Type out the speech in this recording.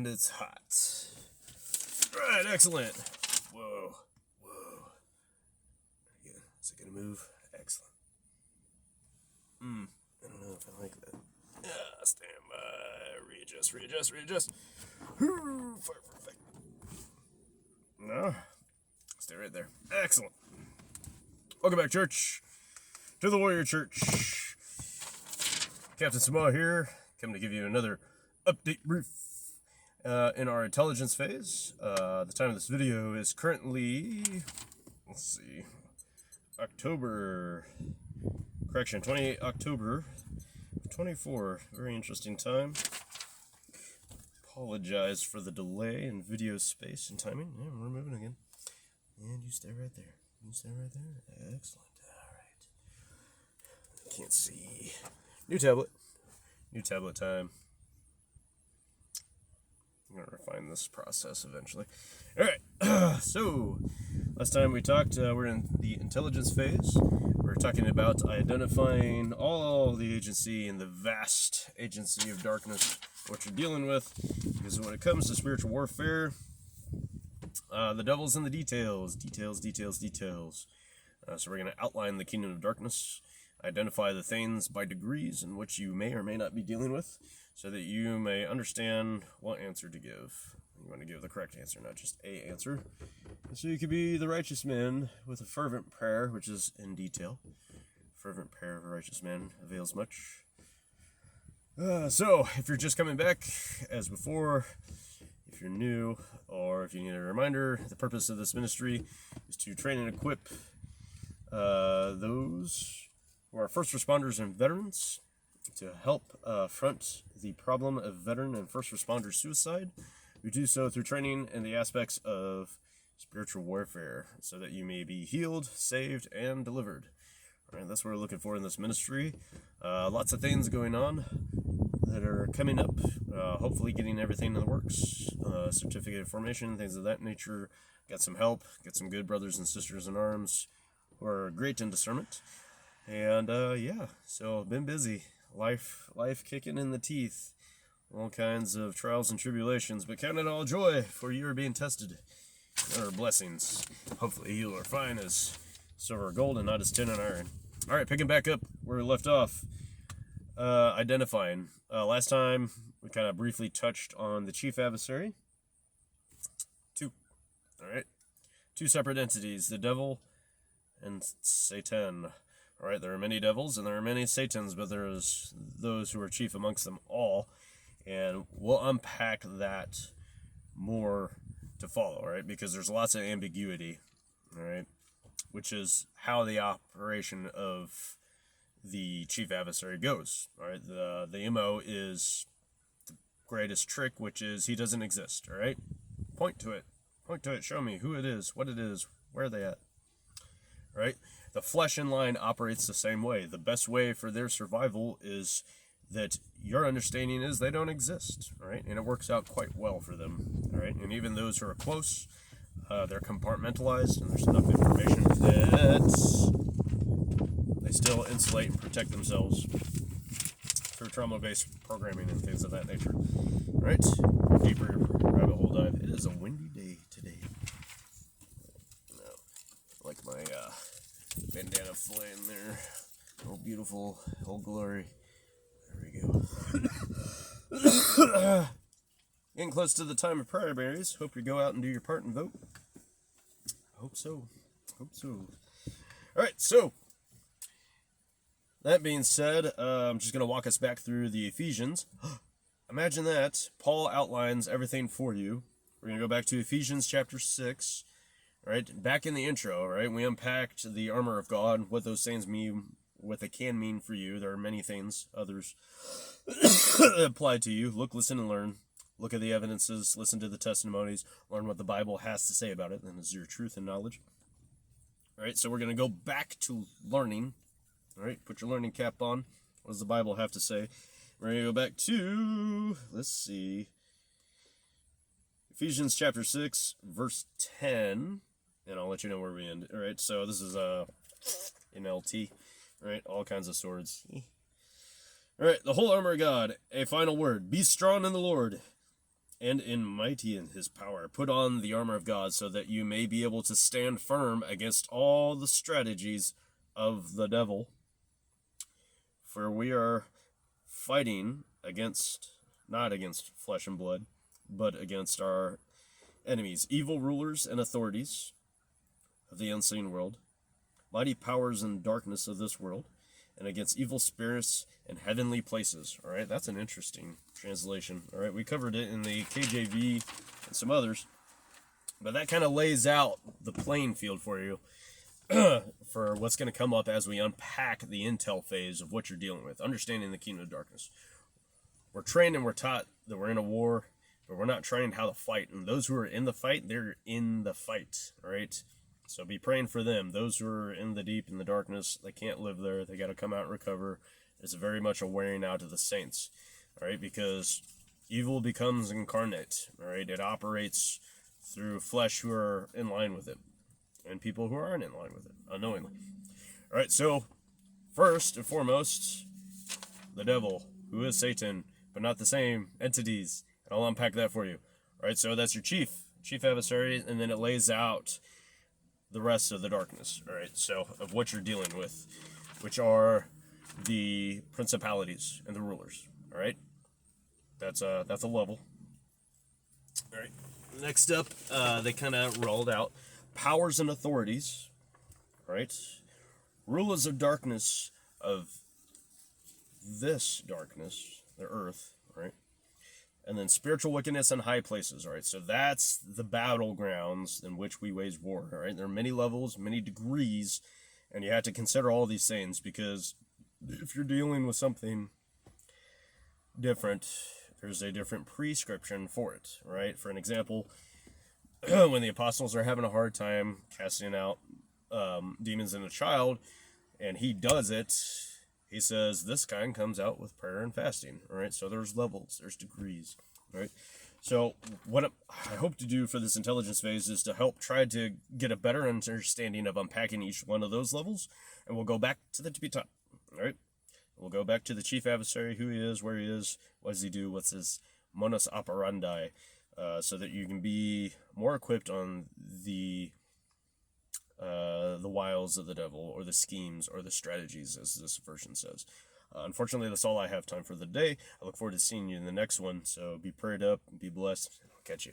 And it's hot. Alright, excellent. Whoa. Is it gonna move? Excellent. I don't know if I like that. Stand by. Readjust. Fire perfect. No. Stay right there. Excellent. Welcome back, church. To the Warrior Church. Captain Samoa here. Coming to give you another update brief in our intelligence phase. The time of this video is currently, let's see, 28 October 24. Very interesting time. Apologize for the delay in video space and timing. Yeah, we're moving again. And you stay right there. Excellent. Alright. Can't see. New tablet time. I'm going to refine this process eventually. Alright, so last time we talked, we're in the intelligence phase. We're talking about identifying all the agency in the vast agency of darkness, what you're dealing with. Because when it comes to spiritual warfare, the devil's in the details. So we're going to outline the kingdom of darkness, identify the things by degrees in which you may or may not be dealing with, so that you may understand what answer to give. You want to give the correct answer, not just a answer. And so you could be the righteous man with a fervent prayer, which is in detail. Fervent prayer of a righteous man avails much. So, if you're just coming back, as before, if you're new, or if you need a reminder, the purpose of this ministry is to train and equip those who are first responders and veterans to help front the problem of veteran and first responder suicide. We do so through training in the aspects of spiritual warfare, so that you may be healed, saved, and delivered. All right, that's what we're looking for in this ministry. Lots of things going on that are coming up. Hopefully getting everything in the works. Certificate of formation, things of that nature. Got some help. Got some good brothers and sisters in arms who are great in discernment. And yeah, so been busy. Life kicking in the teeth. All kinds of trials and tribulations, but count it all joy, for you are being tested. There are blessings. Hopefully you are fine as silver or gold and not as tin and iron. All right, picking back up where we left off. Identifying. Last time we kind of briefly touched on the chief adversary. Two. All right. Two separate entities, the devil and Satan. All right, there are many devils and there are many Satans, but there's those who are chief amongst them all. And we'll unpack that more to follow, all right? Because there's lots of ambiguity, all right? Which is how the operation of the chief adversary goes, all right? The MO is the greatest trick, which is he doesn't exist, all right? Point to it, show me who it is, what it is, where are they at, all right? The flesh in line operates the same way. The best way for their survival is that your understanding is they don't exist, all right? And it works out quite well for them, all right? And even those who are close, they're compartmentalized, and there's enough information that they still insulate and protect themselves through trauma-based programming and things of that nature, all right? Deeper rabbit hole dive. It is a windy day today. Like my bandana flying there. Oh, beautiful. Oh, glory. There we go. Getting close to the time of primaries. Hope you go out and do your part and vote. Hope so. Alright, so that being said, I'm just going to walk us back through the Ephesians. Imagine that. Paul outlines everything for you. We're going to go back to Ephesians chapter 6. Right? Back in the intro, right? We unpacked the armor of God, what those things mean, what they can mean for you. There are many things, others that apply to you. Look, listen, and learn. Look at the evidences, listen to the testimonies, learn what the Bible has to say about it, and is your truth and knowledge. All right, so we're going to go back to learning. All right, put your learning cap on. What does the Bible have to say? We're going to go back to, let's see, Ephesians chapter 6, verse 10, and I'll let you know where we end. All right, so this is NLT. Right, all kinds of swords. All right, the whole armor of God. A final word. Be strong in the Lord and in mighty in his power. Put on the armor of God so that you may be able to stand firm against all the strategies of the devil. For we are fighting not against flesh and blood, but against our enemies, evil rulers and authorities of the unseen world, mighty powers in darkness of this world, and against evil spirits in heavenly places. All right, that's an interesting translation. All right, we covered it in the KJV and some others, but that kind of lays out the playing field for you for what's going to come up as we unpack the intel phase of what you're dealing with, understanding the kingdom of darkness. We're trained and we're taught that we're in a war, but we're not trained how to fight. And those who are in the fight, they're in the fight, all right? So be praying for them. Those who are in the deep, in the darkness, they can't live there. They got to come out and recover. It's very much a wearing out of the saints, all right? Because evil becomes incarnate, all right? It operates through flesh who are in line with it and people who aren't in line with it, unknowingly. All right, so first and foremost, the devil, who is Satan, but not the same entities. And I'll unpack that for you. All right, so that's your chief adversary, and then it lays out the rest of the darkness, all right, so of what you're dealing with, which are the principalities and the rulers, all right? That's a level. All right, next up, they kind of rolled out powers and authorities, all right? Rulers of darkness of this darkness, the earth, right? And then spiritual wickedness in high places, all right? So that's the battlegrounds in which we wage war, all right? There are many levels, many degrees, and you have to consider all these things, because if you're dealing with something different, there's a different prescription for it, right? For an example, when the apostles are having a hard time casting out demons in a child, and he does it, he says this kind comes out with prayer and fasting. All right, so there's levels, there's degrees. All right, so what I hope to do for this intelligence phase is to help try to get a better understanding of unpacking each one of those levels, and we'll go back to the tippy top. All right, we'll go back to the chief adversary, who he is, where he is, what does he do, what's his modus operandi, so that you can be more equipped on the wiles of the devil, or the schemes, or the strategies, as this version says. Unfortunately, that's all I have time for the day. I look forward to seeing you in the next one. So be prayed up, be blessed. I'll catch you.